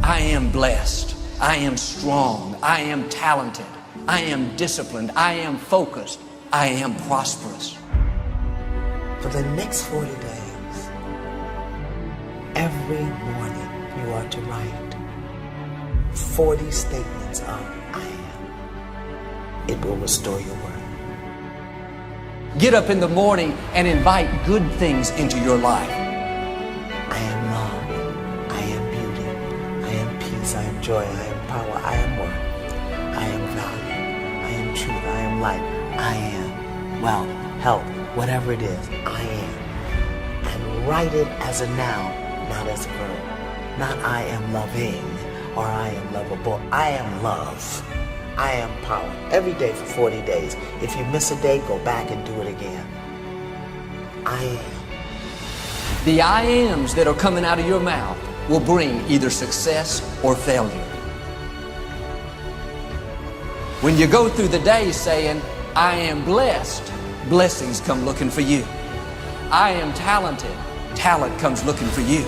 I am blessed. I am strong. I am talented. I am disciplined. I am focused. I am prosperous. For the next 40 days, every morning you are to write 40 statements of I am. It will restore your worth. Get up in the morning and invite good things into your life. I am love. I am beauty. I am peace. I am joy. I am power. I am worth. I am value. I am truth. I am light. I am wealth, health, whatever it is. I am. And write it as a noun, not as a verb. Not I am loving or I am lovable. I am love. I am power. Every day for 40 days. If you miss a day, go back and do it again. I am. The I ams that are coming out of your mouth will bring either success or failure. When you go through the day saying, I am blessed, blessings come looking for you. I am talented, talent comes looking for you.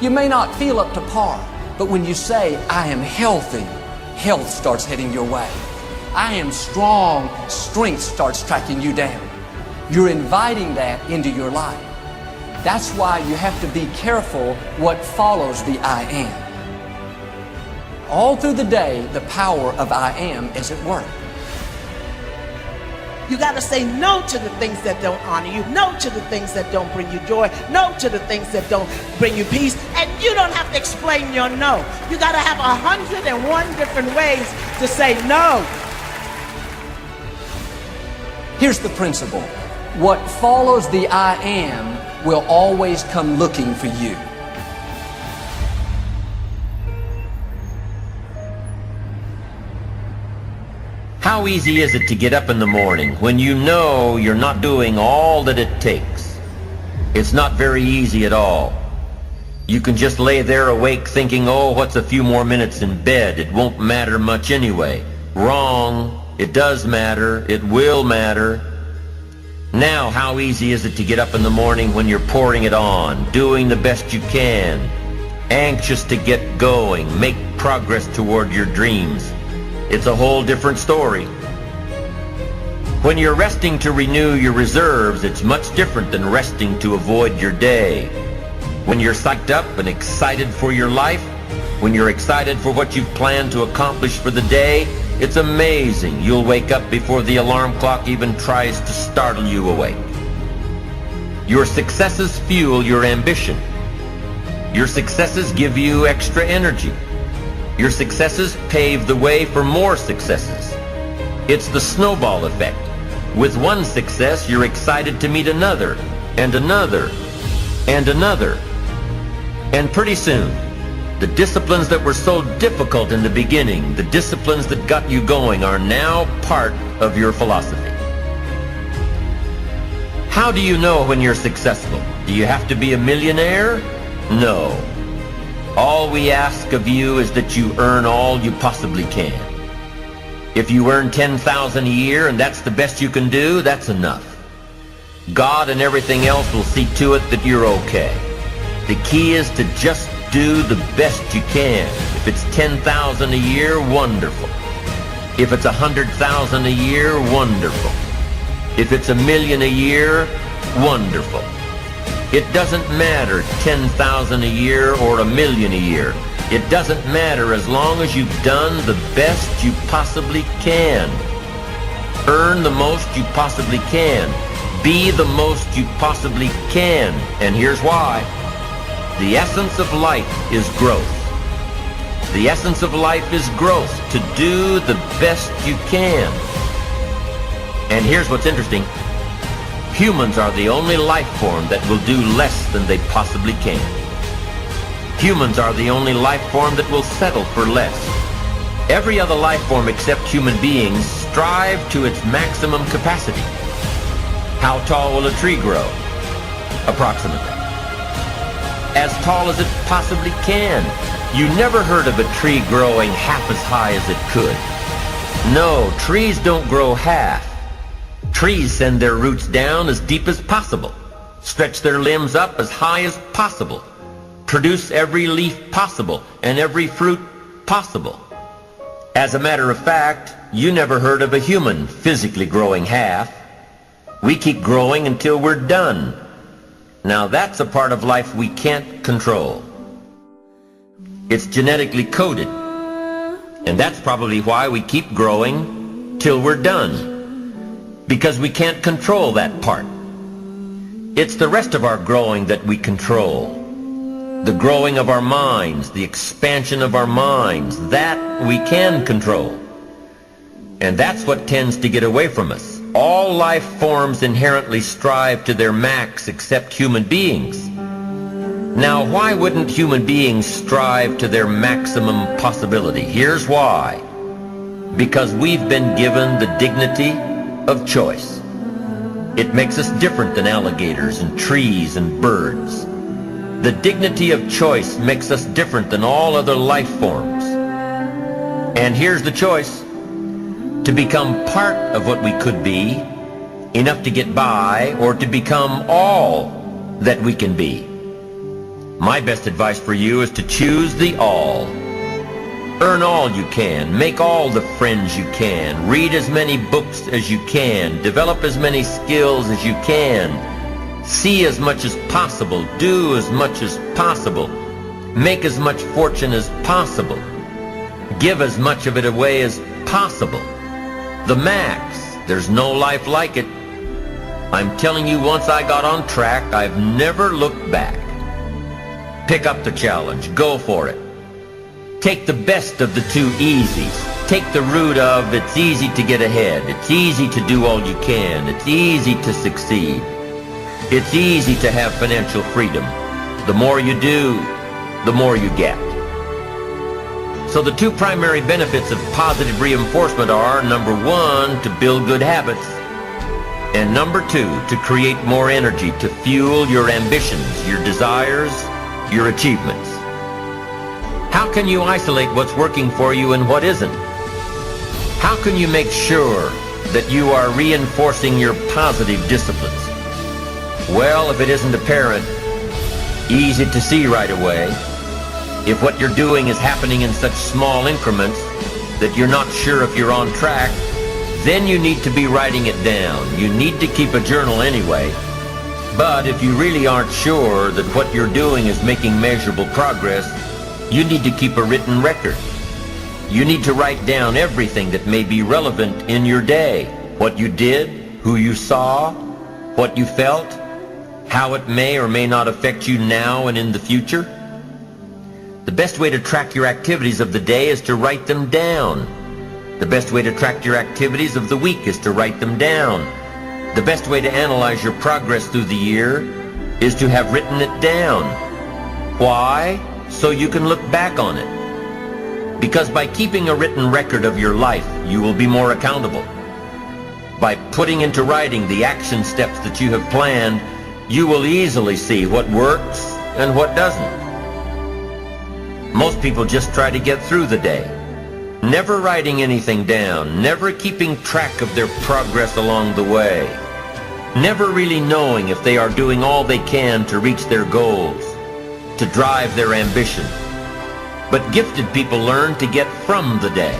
You may not feel up to par, but when you say, I am healthy, health starts heading your way. I am strong, strength starts tracking you down. You're inviting that into your life. That's why you have to be careful what follows the I am. All through the day, the power of I am is at work. You got to say no to the things that don't honor you, no to the things that don't bring you joy, no to the things that don't bring you peace, and you don't have to explain your no. You got to have 101 different ways to say no. Here's the principle. What follows the I am will always come looking for you. How easy is it to get up in the morning when you know you're not doing all that it takes? It's not very easy at all. You can just lay there awake thinking, oh, what's a few more minutes in bed? It won't matter much anyway. Wrong. It does matter. It will matter. Now, how easy is it to get up in the morning when you're pouring it on, doing the best you can, anxious to get going, make progress toward your dreams? It's a whole different story. When you're resting to renew your reserves, it's much different than resting to avoid your day. When you're psyched up and excited for your life, when you're excited for what you've planned to accomplish for the day, it's amazing. You'll wake up before the alarm clock even tries to startle you awake. Your successes fuel your ambition. Your successes give you extra energy. Your successes pave the way for more successes. It's the snowball effect. With one success, you're excited to meet another, and another, and another. And pretty soon, the disciplines that were so difficult in the beginning, the disciplines that got you going, are now part of your philosophy. How do you know when you're successful? Do you have to be a millionaire? No. All we ask of you is that you earn all you possibly can. If you earn $10,000 a year and that's the best you can do, that's enough. God and everything else will see to it that you're okay. The key is to just do the best you can. If it's $10,000 a year, wonderful. If it's $100,000 a year, wonderful. If it's $1 million a year, wonderful. It doesn't matter $10,000 a year or $1 million a year. It doesn't matter as long as you've done the best you possibly can. Earn the most you possibly can. Be the most you possibly can. And here's why. The essence of life is growth. The essence of life is growth, to do the best you can. And here's what's interesting. Humans are the only life form that will do less than they possibly can. Humans are the only life form that will settle for less. Every other life form except human beings strive to its maximum capacity. How tall will a tree grow? Approximately. As tall as it possibly can. You never heard of a tree growing half as high as it could. No, trees don't grow half. Trees send their roots down as deep as possible, stretch their limbs up as high as possible. produce every leaf possible and every fruit possible. As a matter of fact, you never heard of a human physically growing half. We keep growing until we're done. Now that's a part of life we can't control. It's genetically coded. And that's probably why we keep growing till we're done. Because we can't control that part. It's the rest of our growing that we control. The growing of our minds, the expansion of our minds, that we can control. And that's what tends to get away from us. All life forms inherently strive to their max except human beings. Now, why wouldn't human beings strive to their maximum possibility? Here's why. Because we've been given the dignity of choice. It makes us different than alligators and trees and birds. The dignity of choice makes us different than all other life forms. And here's the choice: to become part of what we could be, enough to get by, or to become all that we can be. My best advice for you is to choose the all. Earn all you can, make all the friends you can, read as many books as you can, develop as many skills as you can, see as much as possible, do as much as possible, make as much fortune as possible, give as much of it away as possible. The max. There's no life like it. I'm telling you, once I got on track, I've never looked back. Pick up the challenge. Go for it. Take the best of the two easies. Take the root of it's easy to get ahead. It's easy to do all you can. It's easy to succeed. It's easy to have financial freedom. The more you do, the more you get. So the two primary benefits of positive reinforcement are, number one, to build good habits, and number two, to create more energy to fuel your ambitions, your desires, your achievements. How can you isolate what's working for you and what isn't? How can you make sure that you are reinforcing your positive disciplines? Well, if it isn't apparent, easy to see right away, if what you're doing is happening in such small increments that you're not sure if you're on track, then you need to be writing it down. You need to keep a journal anyway. But if you really aren't sure that what you're doing is making measurable progress, you need to keep a written record. You need to write down everything that may be relevant in your day. What you did, who you saw, what you felt, how it may or may not affect you now and in the future. The best way to track your activities of the day is to write them down. The best way to track your activities of the week is to write them down. The best way to analyze your progress through the year is to have written it down. Why? So you can look back on it. Because by keeping a written record of your life, you will be more accountable. By putting into writing the action steps that you have planned, you will easily see what works and what doesn't. Most people just try to get through the day, never writing anything down, never keeping track of their progress along the way, never really knowing if they are doing all they can to reach their goals, to drive their ambition. But gifted people learn to get from the day.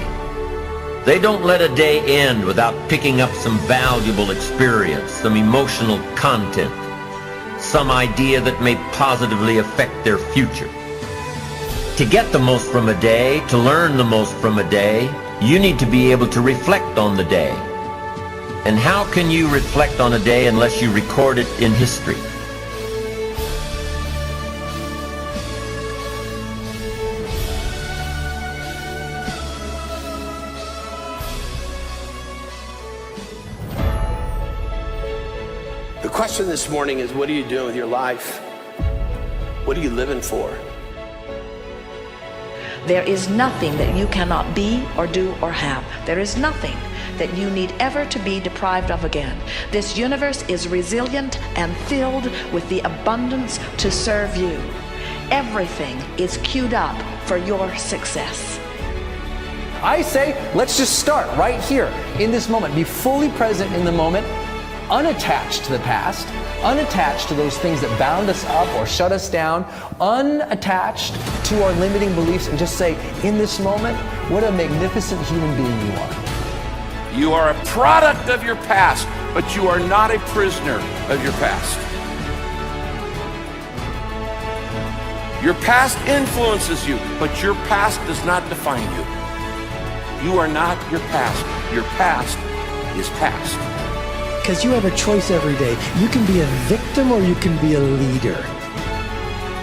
They don't let a day end without picking up some valuable experience, some emotional content, some idea that may positively affect their future. To get the most from a day, to learn the most from a day, you need to be able to reflect on the day. And how can you reflect on a day unless you record it in history? The question this morning is, what are you doing with your life? What are you living for? There is nothing that you cannot be or do or have. There is nothing that you need ever to be deprived of again. This universe is resilient and filled with the abundance to serve you. Everything is queued up for your success. I say, let's just start right here in this moment. Be fully present in the moment, unattached to the past, unattached to those things that bound us up or shut us down, unattached to our limiting beliefs, and just say, in this moment, what a magnificent human being you are. You are a product of your past, but you are not a prisoner of your past. Your past influences you, but your past does not define you. You are not your past. Your past is past. Because you have a choice every day. You can be a victim or you can be a leader.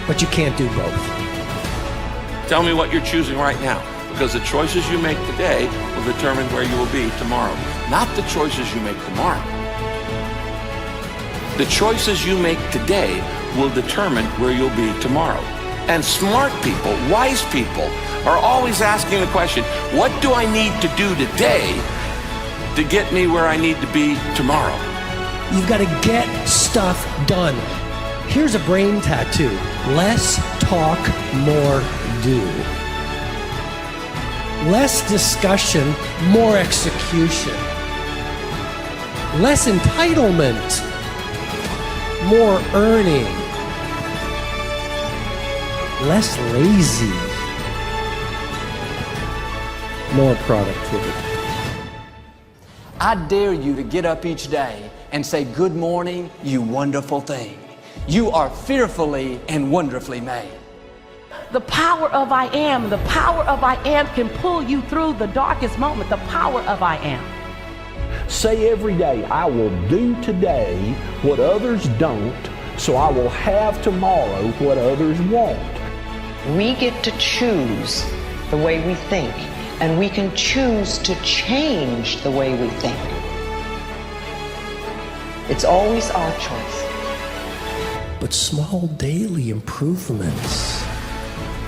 But you can't do both. Tell me what you're choosing right now, because the choices you make today will determine where you will be tomorrow, not the choices you make tomorrow. The choices you make today will determine where you'll be tomorrow. And smart people, wise people, are always asking the question, what do I need to do today to get me where I need to be tomorrow? You've got to get stuff done. Here's a brain tattoo. Less talk, more do. Less discussion, more execution. Less entitlement, more earning. Less lazy, more productivity. I dare you to get up each day and say, good morning, you wonderful thing. You are fearfully and wonderfully made. The power of I am can pull you through the darkest moment. The power of I am. Say every day, I will do today what others don't, so I will have tomorrow what others won't. We get to choose the way we think, and we can choose to change the way we think. It's always our choice. But small daily improvements,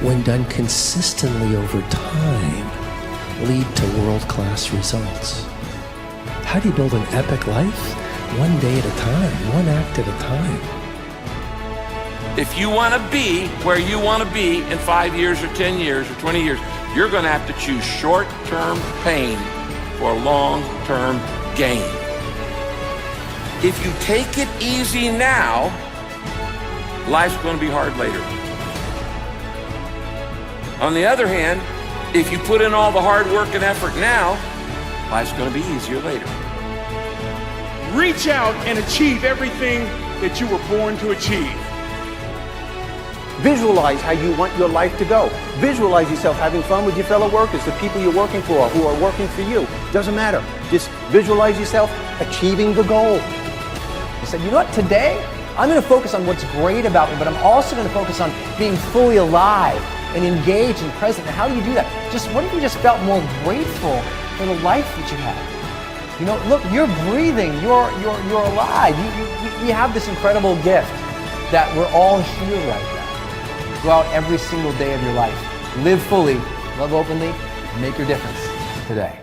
when done consistently over time, lead to world-class results. How do you build an epic life? One day at a time, one act at a time. If you want to be where you want to be in 5 years or 10 years or 20 years, you're going to have to choose short-term pain for long-term gain. If you take it easy now, life's going to be hard later. On the other hand, if you put in all the hard work and effort now, life's going to be easier later. Reach out and achieve everything that you were born to achieve. Visualize how you want your life to go. Visualize yourself having fun with your fellow workers, the people you're working for, who are working for you. Doesn't matter. Just visualize yourself achieving the goal. You said, you know what, today, I'm going to focus on what's great about me, but I'm also going to focus on being fully alive and engaged and present. And how do you do that? Just, what if you just felt more grateful for the life that you have? You know, look, you're breathing, you're alive. You have this incredible gift that we're all here right now. Go out every single day of your life. Live fully, love openly, and make your difference today.